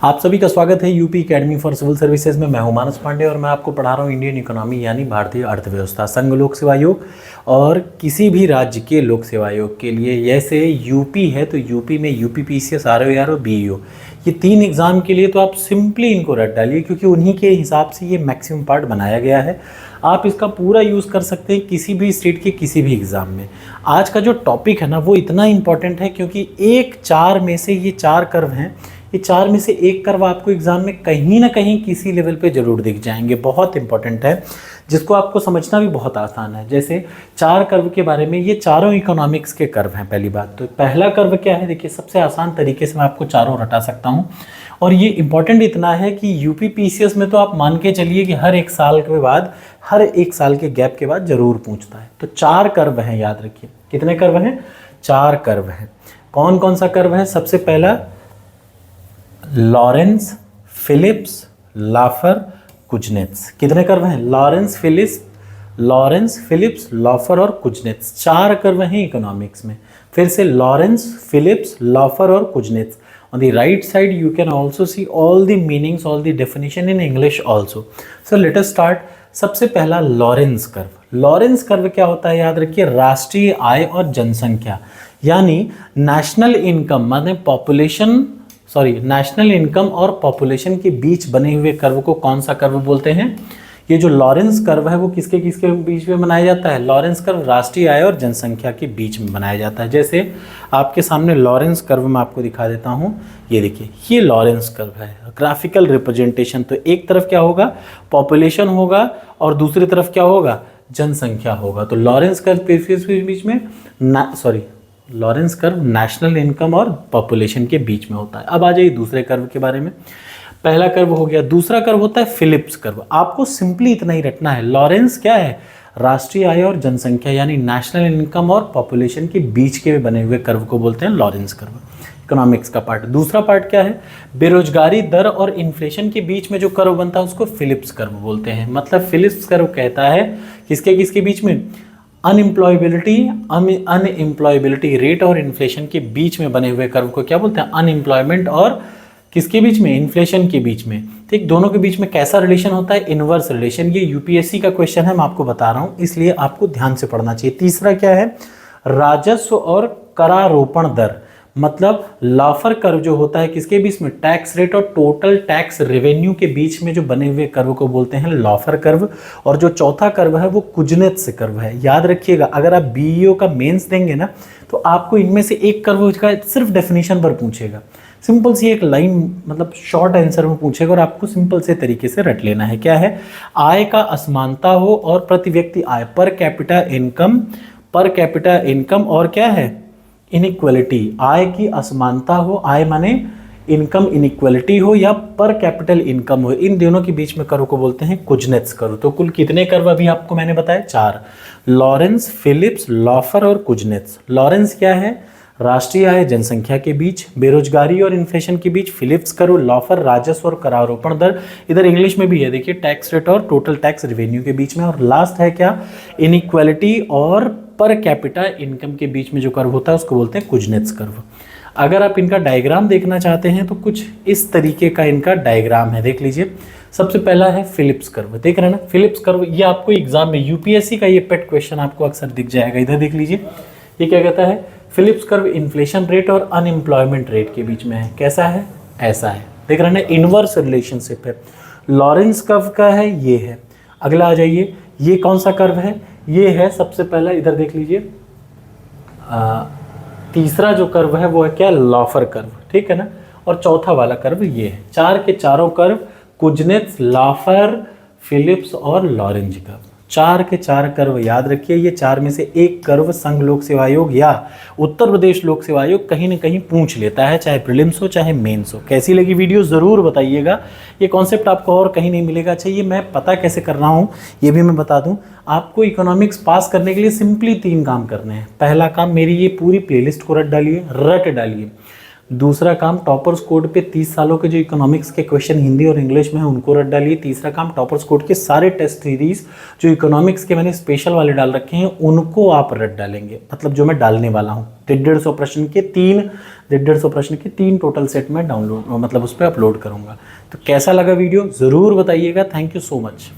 आप सभी का स्वागत है UP academy for civil services में। मैं हूं मानस पांडे और मैं आपको पढ़ा रहा हूं इंडियन इकोनॉमी यानी भारतीय अर्थव्यवस्था, संघ लोक सेवा आयोग और किसी भी राज्य के लोक सेवा आयोग के लिए। जैसे यूपी है तो यूपी में यूपी पीसीएस, आरओ और बीईओ, ये 3 एग्ज़ाम के लिए तो आप सिंपली इनको रट डालिए क्योंकि उन्हीं के हिसाब से ये मैक्सिमम पार्ट बनाया गया है। आप इसका पूरा यूज़ कर सकते हैं किसी भी स्टेट के किसी भी एग्ज़ाम में। आज का जो टॉपिक है ना वो इतना इंपॉर्टेंट है क्योंकि 4 में से ये 4 कर्व हैं। ये 4 में से एक कर्व आपको एग्जाम में कहीं ना कहीं किसी लेवल पे जरूर दिख जाएंगे। बहुत इंपॉर्टेंट है, जिसको आपको समझना भी बहुत आसान है। जैसे 4 कर्व के बारे में, ये चारों इकोनॉमिक्स के कर्व हैं। पहली बात तो पहला कर्व क्या है, देखिए सबसे आसान तरीके से मैं आपको चारों रटा सकता हूँ। और ये इंपॉर्टेंट इतना है कि यूपी पीसीएस में तो आप मान के चलिए कि हर 1 साल के बाद, हर 1 साल के गैप के बाद जरूर पूछता है। तो 4 कर्व हैं, याद रखिए। कितने कर्व हैं? 4 कर्व हैं। कौन कौन सा कर्व है? सबसे पहला लॉरेंस, फिलिप्स, लाफर, कुजनेट्स। कितने कर्व हैं? लॉरेंस, फिलिप्स, लाफर और कुजनेट्स। 4 कर्व हैं इकोनॉमिक्स में। फिर से लॉरेंस, फिलिप्स, लाफर और Kuznets. On the right side you can also see all the meanings, all the definition in English also. So let us start. सबसे पहला लॉरेंस कर्व। लॉरेंस कर्व क्या होता है? याद रखिए, राष्ट्रीय आय और जनसंख्या यानी नेशनल इनकम, माने नेशनल इनकम और पॉपुलेशन के बीच बने हुए कर्व को कौन सा कर्व बोलते हैं? ये जो लॉरेंस कर्व है वो किसके किसके बीच में बनाया जाता है? लॉरेंस कर्व राष्ट्रीय आय और जनसंख्या के बीच में बनाया जाता है। जैसे आपके सामने लॉरेंस कर्व मैं आपको दिखा देता हूँ। ये देखिए, ये लॉरेंस कर्व है, ग्राफिकल रिप्रेजेंटेशन। तो एक तरफ क्या होगा? पॉपुलेशन होगा और दूसरी तरफ क्या होगा? जनसंख्या होगा। तो लॉरेंस कर्व के बीच में लॉरेंस कर्व नेशनल इनकम और पॉपुलेशन के बीच में होता है। अब आ जाइए दूसरे कर्व के बारे में। पहला कर्व हो गया, दूसरा कर्व होता है फिलिप्स कर्व। आपको सिंपली इतना ही रटना है। लॉरेंस क्या है? राष्ट्रीय आय और जनसंख्या यानी नेशनल इनकम और पॉपुलेशन के बीच के बने हुए कर्व को बोलते हैं लॉरेंस कर्व। इकोनॉमिक्स का पार्ट। दूसरा पार्ट क्या है? बेरोजगारी दर और इन्फ्लेशन के बीच में जो कर्व बनता है उसको फिलिप्स कर्व बोलते हैं। मतलब फिलिप्स कर्व कहता है किसके किसके बीच में? अनएम्प्लॉयबिलिटी रेट और इन्फ्लेशन के बीच में बने हुए कर्व को क्या बोलते हैं? अनएम्प्लॉयमेंट और किसके बीच में? इन्फ्लेशन के बीच में। ठीक, दोनों के बीच में कैसा रिलेशन होता है? Inverse relation. ये यूपीएससी का क्वेश्चन है, मैं आपको बता रहा हूं, इसलिए आपको ध्यान से पढ़ना चाहिए। तीसरा क्या है? राजस्व और करारोपण दर। मतलब लाफर कर्व जो होता है किसके बीच में? टैक्स रेट और टोटल टैक्स रेवेन्यू के बीच में जो बने हुए कर्व को बोलते हैं लाफर कर्व। और जो चौथा कर्व है वो कुजनेट्स कर्व है। याद रखिएगा, अगर आप बीईओ का मेंस देंगे ना तो आपको इनमें से एक कर्व का सिर्फ डेफिनेशन पर पूछेगा। सिंपल सी एक लाइन, मतलब शॉर्ट आंसर में पूछेगा और आपको सिंपल से तरीके से रट लेना है। क्या है? आय का असमानता हो और प्रति व्यक्ति आय, पर कैपिटा इनकम और क्या है? इनइक्वलिटी। आय की असमानता हो, आय माने इनकम इनइक्वलिटी हो या पर कैपिटल इनकम हो, इन दोनों के बीच में कर्व को बोलते हैं कुजनेट्स कर्व। तो कुल कितने कर्व अभी आपको मैंने बताया? 4। लॉरेंस, फिलिप्स, लाफर और कुजनेट्स। लॉरेंस क्या है? राष्ट्रीय आय जनसंख्या के बीच, बेरोजगारी और इन्फ्लेशन के बीच फिलिप्स कर्व, लाफर राजस्व और करारोपण दर, इधर इंग्लिश में भी है देखिए, टैक्स रेट और टोटल टैक्स रेवेन्यू के बीच में। और लास्ट है क्या? इनइक्वालिटी और पर कैपिटा इनकम के बीच में जो कर्व होता है उसको बोलते हैं कुजनेट्स कर्व। अगर आप इनका डायग्राम देखना चाहते हैं तो कुछ इस तरीके का इनका डायग्राम है, देख लीजिए। सबसे पहला है फिलिप्स कर्व, देख रहे हैं ना? फिलिप्स कर्व ये आपको एग्जाम में यूपीएससी का ये पेट क्वेश्चन आपको अक्सर दिख जाएगा। इधर देख लीजिए, ये क्या कहता है? फिलिप्स कर्व इन्फ्लेशन रेट और अनएम्प्लॉयमेंट रेट के बीच में है। कैसा है? ऐसा है, देख रहे हैं? इनवर्स रिलेशनशिप है। लॉरेंस कर्व का है, ये है। अगला आ जाइए, ये कौन सा कर्व है? ये है सबसे पहला, इधर देख लीजिए, तीसरा जो कर्व है वो है क्या? लाफर कर्व, ठीक है ना? और चौथा वाला कर्व ये है। 4 के चारों कर्व कुजनेट्स, लाफर, फिलिप्स और लॉरेंज कर्व। 4 के 4 कर्व याद रखिए। ये 4 में से एक कर्व संघ लोक सेवा आयोग या उत्तर प्रदेश लोक सेवा आयोग कहीं ना कहीं पूछ लेता है, चाहे प्रीलिम्स हो चाहे मेंस हो। कैसी लगी वीडियो ज़रूर बताइएगा। ये कॉन्सेप्ट आपको और कहीं नहीं मिलेगा। अच्छा, ये मैं पता कैसे कर रहा हूँ ये भी मैं बता दूँ। आपको इकोनॉमिक्स पास करने के लिए सिंपली 3 काम करने हैं। पहला काम, मेरी ये पूरी प्लेलिस्ट को रट डालिए। दूसरा काम टॉपर्स कोड पे 30 सालों के जो इकोनॉमिक्स के क्वेश्चन हिंदी और इंग्लिश में है उनको रट डालिए। तीसरा काम टॉपर्स कोड के सारे टेस्ट सीरीज जो इकोनॉमिक्स के मैंने स्पेशल वाले डाल रखे हैं उनको आप रट डालेंगे, मतलब जो मैं डालने वाला हूँ। 150 प्रश्न के तीन टोटल सेट में डाउनलोड मतलब उस पर अपलोड करूँगा। तो कैसा लगा वीडियो ज़रूर बताइएगा। Thank you so much.